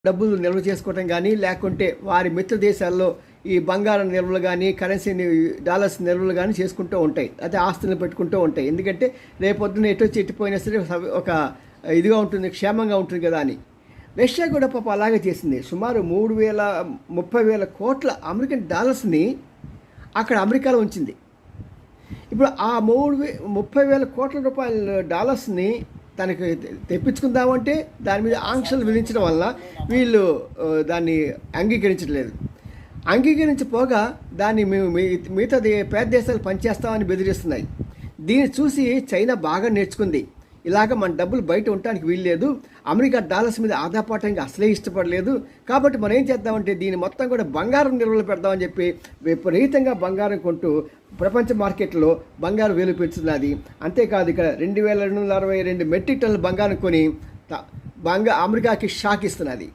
డబ్బులు నిల్వ చేసుకోవటం కానీ, లేకుంటే వారి మిత్ర దేశాల్లో ఈ బంగారం నిల్వలు కానీ, కరెన్సీని డాలర్స్ నిల్వలు కానీ చేసుకుంటూ ఉంటాయి. అదే ఆస్తులను పెట్టుకుంటూ ఉంటాయి. ఎందుకంటే రేపొద్దున ఎటొచ్చి ఎట్టిపోయినా సరే ఒక ఇదిగా ఉంటుంది, క్షేమంగా ఉంటుంది కదా అని. రష్యా కూడా పాప అలాగే చేసింది. సుమారు 30,000 కోట్ల అమెరికన్ డాలర్స్ని అక్కడ అమెరికాలో ఉంచింది. ఇప్పుడు ఆ 30,000 కోట్ల రూపాయల డాలర్స్ని తనకి తెప్పించుకుందామంటే దాని మీద ఆంక్షలు విధించడం వల్ల వీళ్ళు దాన్ని అంగీకరించట్లేదు. అంగీకరించపోగా దాన్ని మేము మిగతా పేద దేశాలు పనిచేస్తామని బెదిరిస్తున్నాయి. దీన్ని చూసి చైనా బాగా నేర్చుకుంది. ఇలాగ మన డబ్బులు బయట ఉండటానికి వీల్లేదు, అమెరికా డాలర్స్ మీద ఆధారపడటానికి అసలే ఇష్టపడలేదు, కాబట్టి మనం ఏం చేద్దామంటే దీన్ని మొత్తం కూడా బంగారం నిల్వలు పెడదామని చెప్పి విపరీతంగా బంగారం కొంటూ ప్రపంచ మార్కెట్లో బంగారం వేలు పెంచుతున్నది. అంతేకాదు ఇక్కడ 2,262 మెట్రిక్ టన్నుల బంగారం కొని అమెరికాకి షాక్ ఇస్తున్నది.